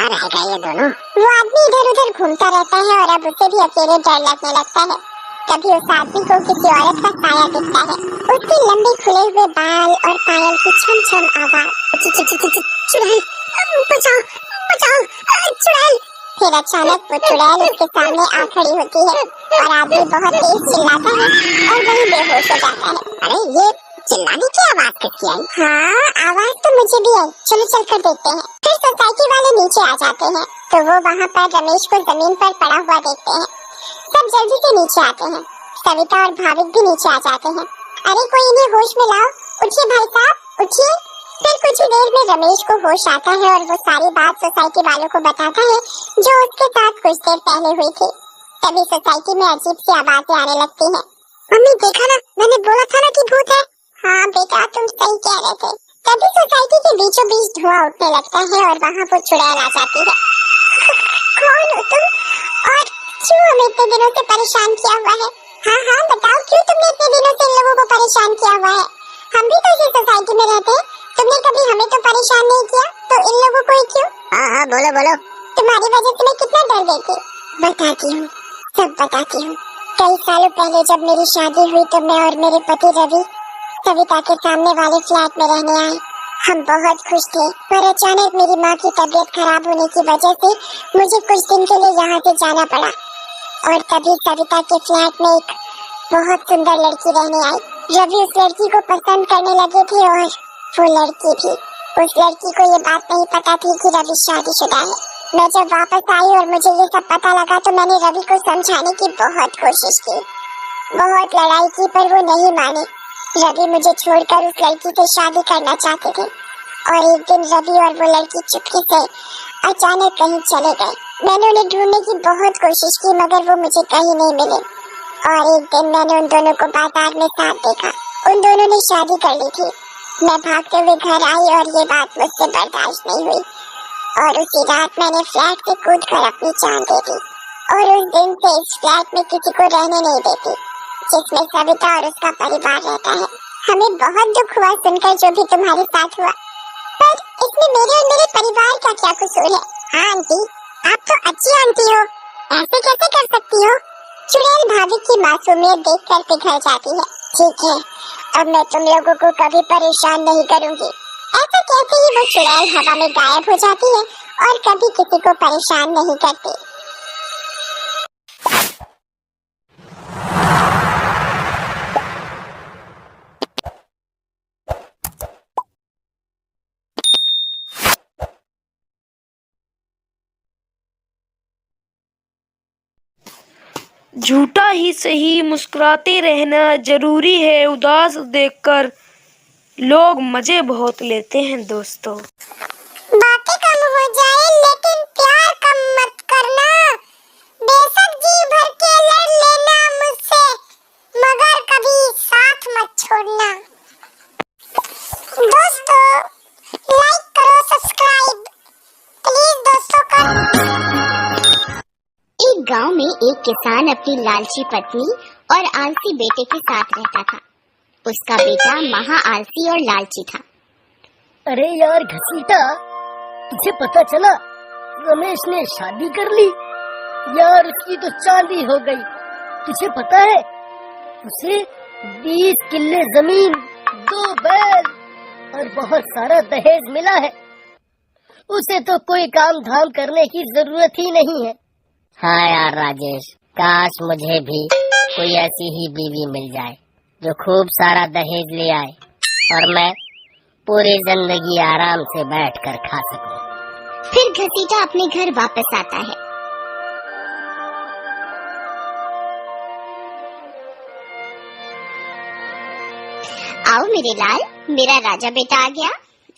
कहाँ रह गए ये दोनों? वो आदमी इधर उधर घूमता रहता है और अब उसे भी अकेले डर लगने लगता है। कभी उस आदमी को किसी औरत का साया दिखता है, उसके लंबे खुले हुए बाल और पायल की छम छम आवाज, चुड़ैल, बचाओ बचाओ, चुड़ैल। फिर अचानक वो चुड़ैल उसके सामने आ खड़ी होती है और आदमी बहुत तेज चिल्लाता है और वही बेहोश हो जाता है। अरे ये चिल्लाने की आवाज किसकी आई? हाँ, आवाज तो मुझे भी आई। चलो चलकर देखते हैं। फिर सोसाइटी वाले नीचे आ जाते हैं तो वो वहाँ पर रमेश को जमीन पर पड़ा हुआ देखते हैं। सब जल्दी से नीचे आते हैं। सविता और भाविक भी नीचे आ जाते हैं। अरे कोई इन्हें होश में लाओ, उठिए भाई साहब, उठिए। फिर कुछ ही देर में रमेश को होश आता है और वो सारी बात सोसाइटी वालों को बताता है जो उसके साथ कुछ देर पहले हुई थी। तभी सोसाइटी में अजीब सी आवाजें आने लगती हैं। मम्मी देखा ना, मैंने बोला था ना कि भूत है। हाँ बेटा, तुम सही कह रहे थे। तभी सोसाइटी के बीचों बीच धुआं उठने लगता है और वहाँ वो चुड़ैल आ जाती है। कौन हो तुम और क्यों हमें इतने दिनों से परेशान किया हुआ है? हाँ हाँ बताओ, क्यों तुमने इतने दिनों से इन लोगों को परेशान किया हुआ है? हम भी तो इसी सोसाइटी में रहते हैं, तुमने कभी हमें तो परेशान नहीं किया, तो इन लोगों को ही क्यों? हाँ हाँ बोलो बोलो। तुम्हारी वजह से मैं कितना डर गई थी। बताती हूँ, सब बताती हूँ। कई सालों पहले जब मेरी शादी हुई तो मैं और मेरे पति रवि सविता के सामने वाले फ्लैट में रहने आए। हम बहुत खुश थे, पर अचानक मेरी माँ की तबीयत खराब होने की वजह से मुझे कुछ दिन के लिए यहाँ से जाना पड़ा। और तभी सविता के फ्लैट में एक बहुत सुंदर लड़की रहने आई। रवि उस लड़की को पसंद करने लगे थे और वो लड़की भी। उस लड़की को ये बात नहीं पता थी कि रवि शादीशुदा है। मैं जब वापस आई और मुझे ये सब पता लगा तो मैंने रवि को समझाने की बहुत कोशिश की, बहुत लड़ाई की, पर वो नहीं माने। रवि मुझे छोड़कर उस लड़की से शादी करना चाहते थे और एक दिन रवि और वो लड़की चुपके से अचानक कहीं चले गए। मैंने उन्हें ढूंढने की बहुत कोशिश की मगर वो मुझे कहीं नहीं मिले। और एक दिन मैंने उन दोनों को बाजार में साथ देखा। उन दोनों ने शादी कर ली थी। मैं भागते हुए घर आई और ये बात मुझसे बर्दाश्त नहीं हुई और उसी रात मैंने फ्लैट से कूदकर अपनी जान दे दी। और उस दिन से इस फ्लैट में किसी को रहने नहीं देती, जिसमें सविता और उसका परिवार रहता है। हमें बहुत दुख हुआ सुनकर जो भी तुम्हारे साथ हुआ, पर इसमें मेरे और मेरे परिवार का क्या कसूर है? हाँ आंटी, आप तो अच्छी आंटी हो, ऐसे कैसे कर सकती हो? चुड़ैल भाभी की मासूमियत देखकर पिघल जाती है। ठीक है, अब मैं तुम लोगों को कभी परेशान नहीं करूंगी। ऐसा कहते ही वो चुड़ैल हवा में गायब हो जाती है और कभी किसी को परेशान नहीं करती। झूठा ही सही मुस्कुराते रहना जरूरी है। उदास देखकर लोग मजे बहुत लेते हैं दोस्तों। बातें कम हो जाए लेकिन प्यार कम मत करना। बेशक जी भर के लड़ लेना मुझसे, मगर कभी साथ मत छोड़ना। दोस्तों लाइक करो, सब्सक्राइब प्लीज दोस्तों कर। एक गांव में एक किसान अपनी लालची पत्नी और आलसी बेटे के साथ रहता था। उसका बेटा महा आलसी और लालची था। अरे यार घसीटा, तुझे पता चला रमेश ने शादी कर ली? यार उसकी तो चांदी हो गई। तुझे पता है उसे 20 किल्ले जमीन, 2 बैल और बहुत सारा दहेज मिला है। उसे तो कोई काम धाम करने की जरूरत ही नहीं है। हाँ यार राजेश, काश मुझे भी कोई ऐसी ही बीवी मिल जाए जो खूब सारा दहेज ले आए और मैं पूरी जिंदगी आराम से बैठकर खा सकूं। फिर घसीटा अपने घर वापस आता है। आओ मेरे लाल, मेरा राजा बेटा आ गया।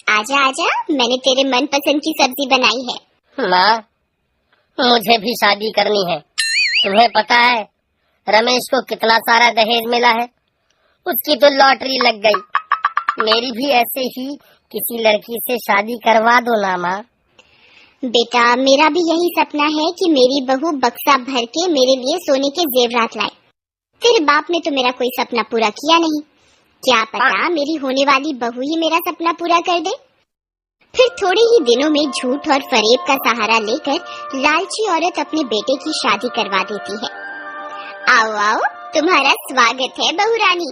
आजा आजा, मैंने तेरे मनपसंद की सब्जी बनाई है। माँ, मुझे भी शादी करनी है। तुम्हें पता है रमेश को कितना सारा दहेज मिला है? उसकी तो लॉटरी लग गई। मेरी भी ऐसे ही किसी लड़की से शादी करवा दो ना माँ। बेटा मेरा भी यही सपना है कि मेरी बहू बक्सा भर के मेरे लिए सोने के जेवरात लाए। फिर बाप ने तो मेरा कोई सपना पूरा किया नहीं। क्या पता मेरी होने वाली बहू ही मेरा सपना पूरा कर दे। फिर थोड़े ही दिनों में झूठ और फरेब का सहारा लेकर लालची औरत अपने बेटे की शादी करवा देती है। आओ आओ, तुम्हारा स्वागत है बहू रानी।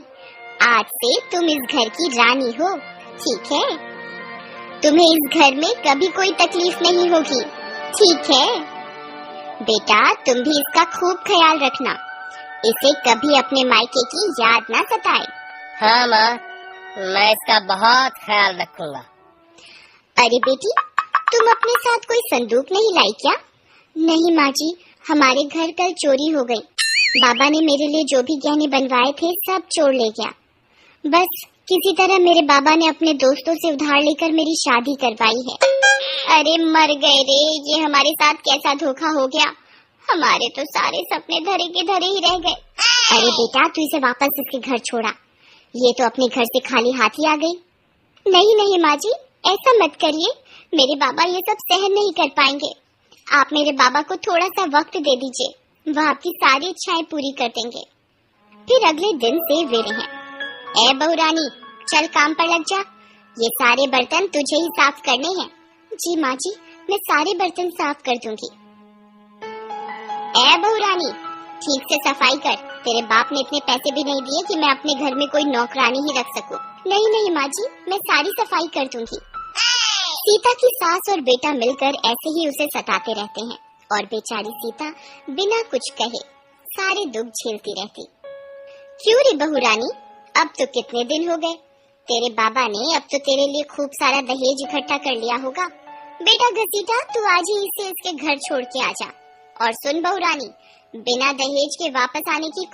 आज से तुम इस घर की रानी हो, ठीक है? तुम्हें इस घर में कभी कोई तकलीफ नहीं होगी, ठीक है? बेटा, तुम भी इसका खूब ख्याल रखना, इसे कभी अपने मायके की याद ना सताए। हाँ माँ, मैं इसका बहुत ख्याल रखूंगा। अरे बेटी, तुम अपने साथ कोई संदूक नहीं लाई क्या? नहीं माँ जी, हमारे घर कल चोरी हो गई। बाबा ने मेरे लिए जो भी गहने बनवाए थे सब चोर ले गया। बस किसी तरह मेरे बाबा ने अपने दोस्तों से उधार लेकर मेरी शादी करवाई है। अरे मर गए रे, ये हमारे साथ कैसा धोखा हो गया। हमारे तो सारे सपने धरे के धरे ही रह गए। अरे बेटा, तू इसे वापस इसके घर छोड़ा, ये तो अपने घर से खाली हाथ ही आ गई। नहीं नहीं माँ जी, ऐसा मत करिए, मेरे बाबा ये सब सहन नहीं कर पाएंगे। आप मेरे बाबा को थोड़ा सा वक्त दे दीजिए, वह आपकी सारी इच्छाएं पूरी कर देंगे। फिर अगले दिन से वे रहे। ए बहू रानी, चल काम पर लग जा, ये सारे बर्तन तुझे ही साफ करने हैं। जी माँ जी, मैं सारे बर्तन साफ कर दूंगी। ए बहू रानी, ठीक से सफाई कर, तेरे बाप ने इतने पैसे भी नहीं दिए कि मैं अपने घर में कोई नौकरानी ही रख सकूं। नहीं नहीं माँ जी, मैं सारी सफाई कर दूंगी। सीता की सास और बेटा मिलकर ऐसे ही उसे सताते रहते हैं और बेचारी सीता बिना कुछ कहे सारे दुख झेलती रहती। क्यों रे बहू रानी, अब तो कितने दिन हो गए, तेरे बाबा ने अब तो तेरे लिए खूब सारा दहेज इकट्ठा कर लिया होगा। बेटा घसीटा, तू आज ही इसे इसके घर छोड़ के आ जा। और सुन बहू रानी, बिना दहेज के वापस आने की